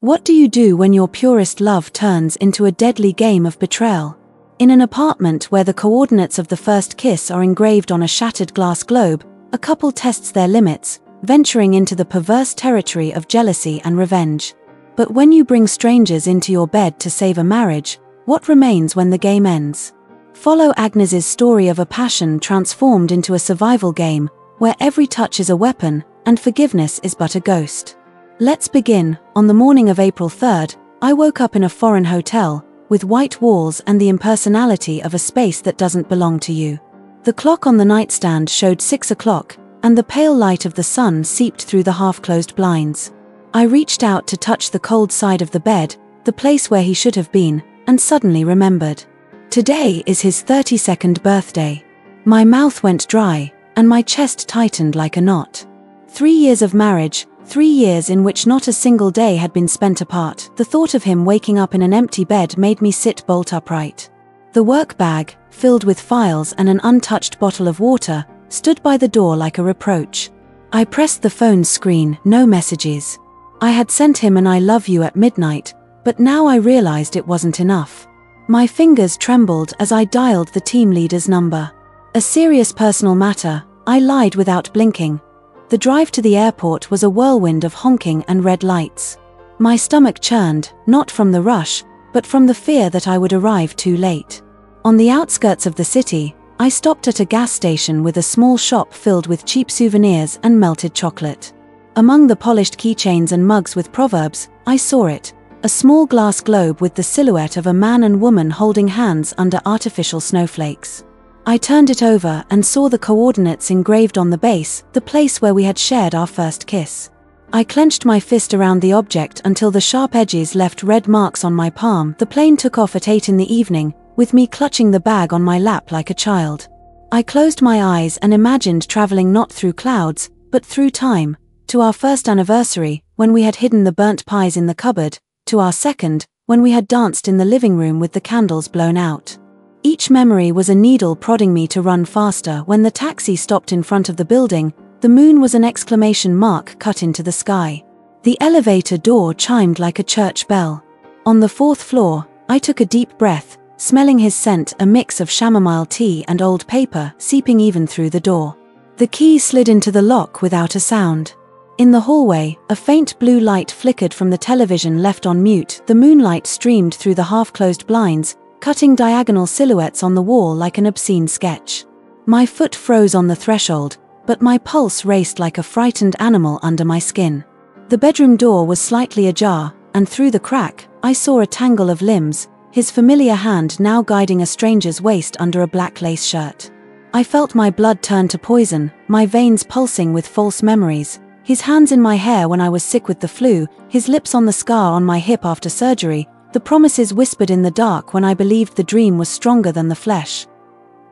What do you do when your purest love turns into a deadly game of betrayal? In an apartment where the coordinates of the first kiss are engraved on a shattered glass globe, a couple tests their limits, venturing into the perverse territory of jealousy and revenge. But when you bring strangers into your bed to save a marriage, what remains when the game ends? Follow Agnes's story of a passion transformed into a survival game, where every touch is a weapon, and forgiveness is but a ghost. Let's begin. On the morning of April 3rd, I woke up in a foreign hotel, with white walls and the impersonality of a space that doesn't belong to you. The clock on the nightstand showed 6 o'clock, and the pale light of the sun seeped through the half-closed blinds. I reached out to touch the cold side of the bed, the place where he should have been, and suddenly remembered. Today is his 32nd birthday. My mouth went dry, and my chest tightened like a knot. 3 years of marriage, 3 years in which not a single day had been spent apart. The thought of him waking up in an empty bed made me sit bolt upright. The work bag, filled with files and an untouched bottle of water, stood by the door like a reproach. I pressed the phone's screen, no messages. I had sent him an "I love you" at midnight, but now I realized it wasn't enough. My fingers trembled as I dialed the team leader's number. A serious personal matter, I lied without blinking. The drive to the airport was a whirlwind of honking and red lights. My stomach churned, not from the rush, but from the fear that I would arrive too late. On the outskirts of the city, I stopped at a gas station with a small shop filled with cheap souvenirs and melted chocolate. Among the polished keychains and mugs with proverbs, I saw it, a small glass globe with the silhouette of a man and woman holding hands under artificial snowflakes. I turned it over and saw the coordinates engraved on the base, the place where we had shared our first kiss. I clenched my fist around the object until the sharp edges left red marks on my palm. The plane took off at 8 in the evening, with me clutching the bag on my lap like a child. I closed my eyes and imagined traveling not through clouds, but through time, to our first anniversary, when we had hidden the burnt pies in the cupboard, to our second, when we had danced in the living room with the candles blown out. Each memory was a needle prodding me to run faster. When the taxi stopped in front of the building, the moon was an exclamation mark cut into the sky. The elevator door chimed like a church bell. On the 4th floor, I took a deep breath, smelling his scent, a mix of chamomile tea and old paper, seeping even through the door. The key slid into the lock without a sound. In the hallway, a faint blue light flickered from the television left on mute. The moonlight streamed through the half-closed blinds, cutting diagonal silhouettes on the wall like an obscene sketch. My foot froze on the threshold, but my pulse raced like a frightened animal under my skin. The bedroom door was slightly ajar, and through the crack, I saw a tangle of limbs, his familiar hand now guiding a stranger's waist under a black lace shirt. I felt my blood turn to poison, my veins pulsing with false memories. His hands in my hair when I was sick with the flu, his lips on the scar on my hip after surgery, the promises whispered in the dark when I believed the dream was stronger than the flesh.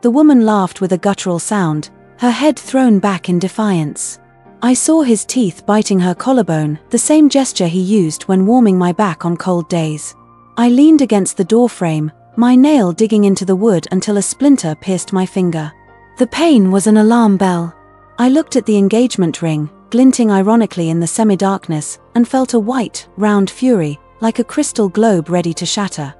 The woman laughed with a guttural sound, her head thrown back in defiance. I saw his teeth biting her collarbone, the same gesture he used when warming my back on cold days. I leaned against the doorframe, my nail digging into the wood until a splinter pierced my finger. The pain was an alarm bell. I looked at the engagement ring, glinting ironically in the semi-darkness, and felt a white, round fury, like a crystal globe ready to shatter.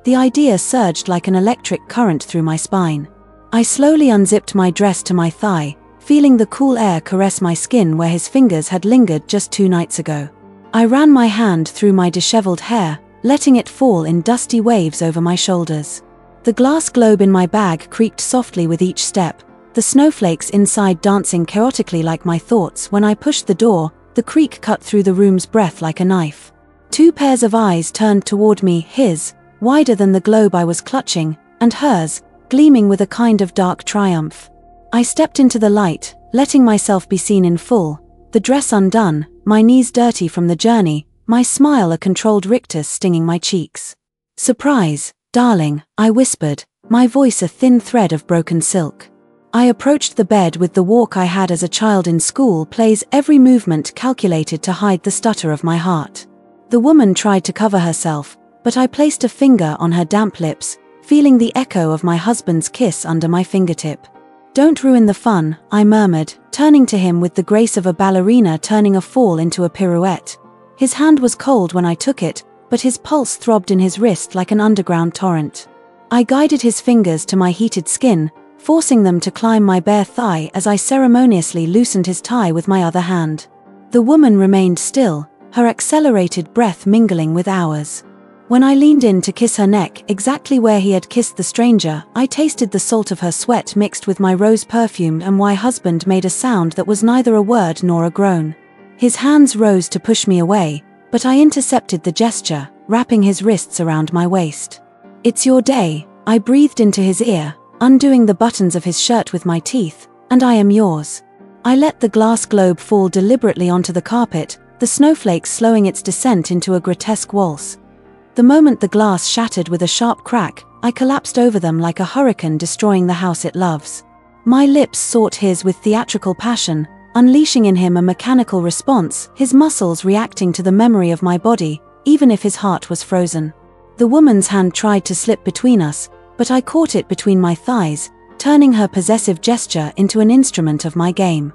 The idea surged like an electric current through my spine. I slowly unzipped my dress to my thigh, feeling the cool air caress my skin where his fingers had lingered just 2 nights ago. I ran my hand through my disheveled hair, letting it fall in dusty waves over my shoulders. The glass globe in my bag creaked softly with each step, the snowflakes inside dancing chaotically like my thoughts. When I pushed the door, the creak cut through the room's breath like a knife. 2 pairs of eyes turned toward me, his, wider than the globe I was clutching, and hers, gleaming with a kind of dark triumph. I stepped into the light, letting myself be seen in full, the dress undone, my knees dirty from the journey, my smile a controlled rictus stinging my cheeks. "Surprise, darling," I whispered, my voice a thin thread of broken silk. I approached the bed with the walk I had as a child in school, plays every movement calculated to hide the stutter of my heart. The woman tried to cover herself, but I placed a finger on her damp lips, feeling the echo of my husband's kiss under my fingertip. "Don't ruin the fun," I murmured, turning to him with the grace of a ballerina turning a fall into a pirouette. His hand was cold when I took it, but his pulse throbbed in his wrist like an underground torrent. I guided his fingers to my heated skin, forcing them to climb my bare thigh as I ceremoniously loosened his tie with my other hand. The woman remained still, her accelerated breath mingling with ours. When I leaned in to kiss her neck, exactly where he had kissed the stranger, I tasted the salt of her sweat mixed with my rose perfume, and my husband made a sound that was neither a word nor a groan. His hands rose to push me away, but I intercepted the gesture, wrapping his wrists around my waist. "It's your day," I breathed into his ear, undoing the buttons of his shirt with my teeth, "and I am yours." I let the glass globe fall deliberately onto the carpet, the snowflakes slowing its descent into a grotesque waltz. The moment the glass shattered with a sharp crack, I collapsed over them like a hurricane destroying the house it loves. My lips sought his with theatrical passion, unleashing in him a mechanical response, his muscles reacting to the memory of my body, even if his heart was frozen. The woman's hand tried to slip between us, but I caught it between my thighs, turning her possessive gesture into an instrument of my game.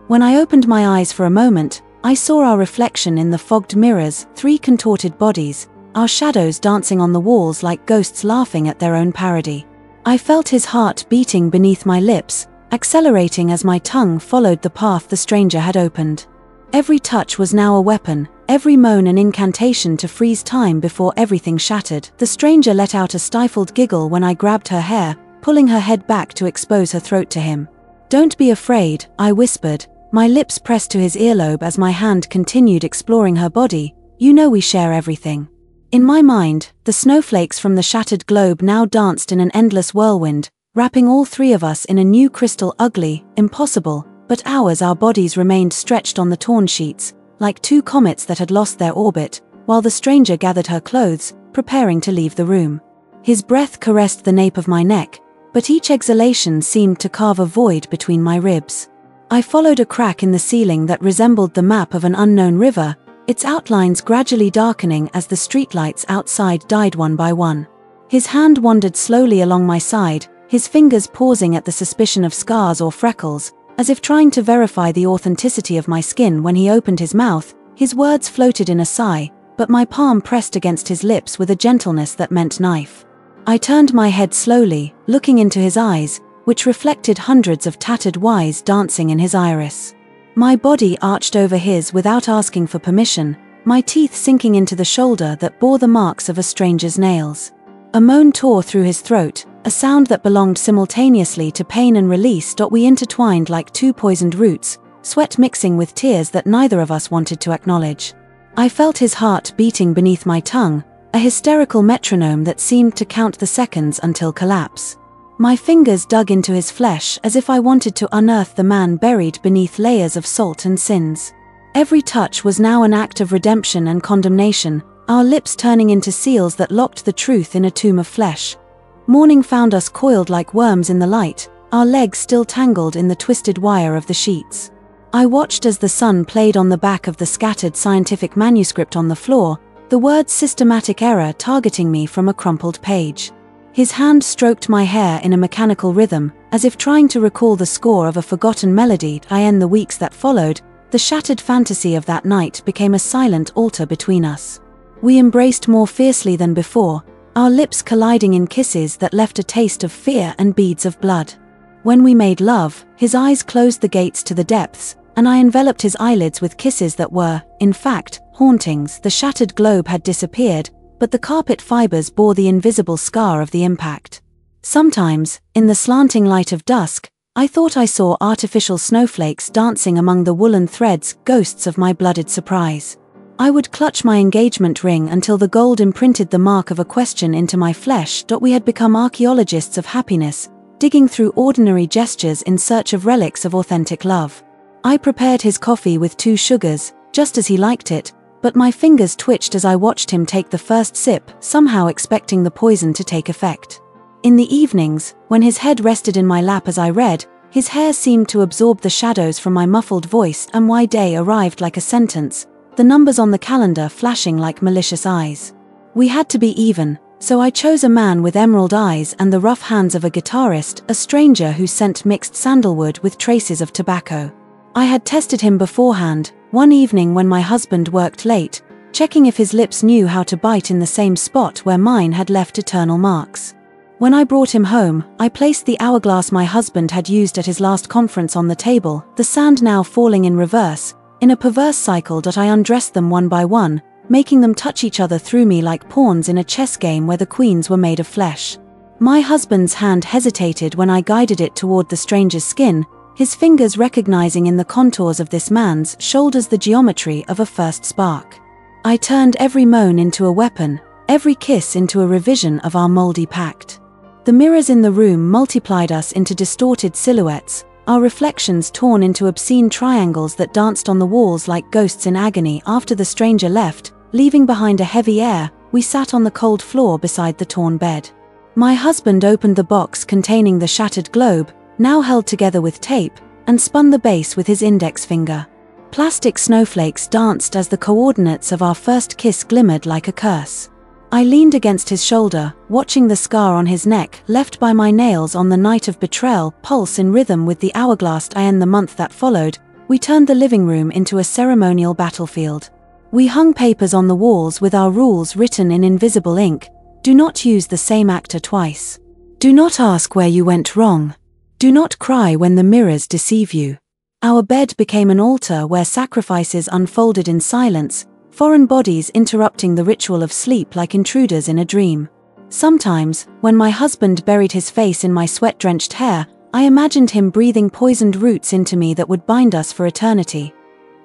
When I opened my eyes for a moment, I saw our reflection in the fogged mirrors, 3 contorted bodies, our shadows dancing on the walls like ghosts laughing at their own parody. I felt his heart beating beneath my lips, accelerating as my tongue followed the path the stranger had opened. Every touch was now a weapon, every moan an incantation to freeze time before everything shattered. The stranger let out a stifled giggle when I grabbed her hair, pulling her head back to expose her throat to him. "Don't be afraid," I whispered, my lips pressed to his earlobe as my hand continued exploring her body. "You know we share everything." In my mind, the snowflakes from the shattered globe now danced in an endless whirlwind, wrapping all 3 of us in a new crystal. Ugly, impossible, but our bodies remained stretched on the torn sheets, like 2 comets that had lost their orbit, while the stranger gathered her clothes, preparing to leave the room. His breath caressed the nape of my neck, but each exhalation seemed to carve a void between my ribs. I followed a crack in the ceiling that resembled the map of an unknown river, its outlines gradually darkening as the streetlights outside died one by one. His hand wandered slowly along my side, his fingers pausing at the suspicion of scars or freckles, as if trying to verify the authenticity of my skin. When he opened his mouth, his words floated in a sigh, but my palm pressed against his lips with a gentleness that meant knife. I turned my head slowly, looking into his eyes, which reflected hundreds of tattered Ys dancing in his iris. My body arched over his without asking for permission, my teeth sinking into the shoulder that bore the marks of a stranger's nails. A moan tore through his throat, a sound that belonged simultaneously to pain and release. We intertwined like 2 poisoned roots, sweat mixing with tears that neither of us wanted to acknowledge. I felt his heart beating beneath my tongue, a hysterical metronome that seemed to count the seconds until collapse. My fingers dug into his flesh as if I wanted to unearth the man buried beneath layers of salt and sins. Every touch was now an act of redemption and condemnation, our lips turning into seals that locked the truth in a tomb of flesh. Morning found us coiled like worms in the light, our legs still tangled in the twisted wire of the sheets. I watched as the sun played on the back of the scattered scientific manuscript on the floor, the word systematic error targeting me from a crumpled page. His hand stroked my hair in a mechanical rhythm, as if trying to recall the score of a forgotten melody. In the weeks that followed, the shattered fantasy of that night became a silent altar between us. We embraced more fiercely than before, our lips colliding in kisses that left a taste of fear and beads of blood. When we made love, his eyes closed the gates to the depths, and I enveloped his eyelids with kisses that were, in fact, hauntings. The shattered globe had disappeared, but the carpet fibers bore the invisible scar of the impact. Sometimes, in the slanting light of dusk, I thought I saw artificial snowflakes dancing among the woolen threads, ghosts of my blooded surprise. I would clutch my engagement ring until the gold imprinted the mark of a question into my flesh. We had become archaeologists of happiness, digging through ordinary gestures in search of relics of authentic love. I prepared his coffee with 2 sugars, just as he liked it, but my fingers twitched as I watched him take the first sip, somehow expecting the poison to take effect. In the evenings, when his head rested in my lap as I read, his hair seemed to absorb the shadows from my muffled voice, and my day arrived like a sentence, the numbers on the calendar flashing like malicious eyes. We had to be even, so I chose a man with emerald eyes and the rough hands of a guitarist, a stranger who scent mixed sandalwood with traces of tobacco. I had tested him beforehand. One evening when my husband worked late, checking if his lips knew how to bite in the same spot where mine had left eternal marks. When I brought him home, I placed the hourglass my husband had used at his last conference on the table, the sand now falling in reverse. In a perverse cycle I undressed them one by one, making them touch each other through me like pawns in a chess game where the queens were made of flesh. My husband's hand hesitated when I guided it toward the stranger's skin, his fingers recognizing in the contours of this man's shoulders the geometry of a first spark. I turned every moan into a weapon, every kiss into a revision of our moldy pact. The mirrors in the room multiplied us into distorted silhouettes, our reflections torn into obscene triangles that danced on the walls like ghosts in agony. After the stranger left, leaving behind a heavy air, we sat on the cold floor beside the torn bed. My husband opened the box containing the shattered globe, now held together with tape, and spun the base with his index finger. Plastic snowflakes danced as the coordinates of our first kiss glimmered like a curse. I leaned against his shoulder, watching the scar on his neck left by my nails on the night of betrayal pulse in rhythm with the hourglass. In the month that followed, we turned the living room into a ceremonial battlefield. We hung papers on the walls with our rules written in invisible ink. Do not use the same actor twice. Do not ask where you went wrong. Do not cry when the mirrors deceive you. Our bed became an altar where sacrifices unfolded in silence, foreign bodies interrupting the ritual of sleep like intruders in a dream. Sometimes, when my husband buried his face in my sweat-drenched hair, I imagined him breathing poisoned roots into me that would bind us for eternity.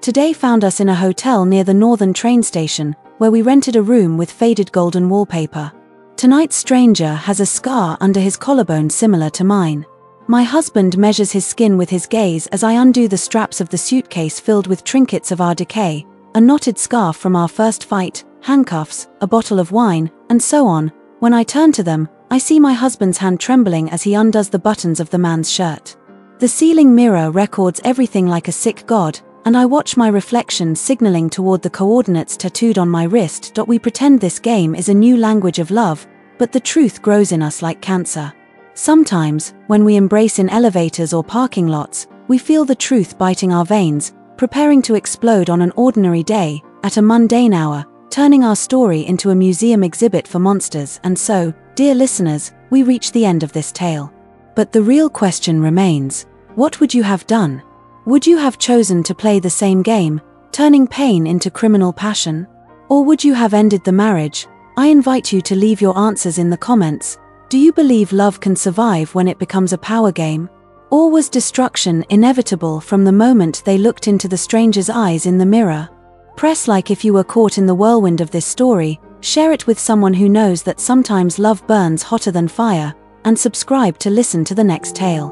Today found us in a hotel near the northern train station, where we rented a room with faded golden wallpaper. Tonight's stranger has a scar under his collarbone similar to mine. My husband measures his skin with his gaze as I undo the straps of the suitcase filled with trinkets of our decay, a knotted scarf from our first fight, handcuffs, a bottle of wine, and so on. When I turn to them, I see my husband's hand trembling as he undoes the buttons of the man's shirt. The ceiling mirror records everything like a sick god, and I watch my reflection signaling toward the coordinates tattooed on my wrist. We pretend this game is a new language of love, but the truth grows in us like cancer. Sometimes, when we embrace in elevators or parking lots, we feel the truth biting our veins, preparing to explode on an ordinary day, at a mundane hour, turning our story into a museum exhibit for monsters. And so, dear listeners, we reach the end of this tale. But the real question remains, what would you have done? Would you have chosen to play the same game, turning pain into criminal passion? Or would you have ended the marriage? I invite you to leave your answers in the comments. Do you believe love can survive when it becomes a power game? Or was destruction inevitable from the moment they looked into the stranger's eyes in the mirror? Press like if you were caught in the whirlwind of this story, share it with someone who knows that sometimes love burns hotter than fire, and subscribe to listen to the next tale.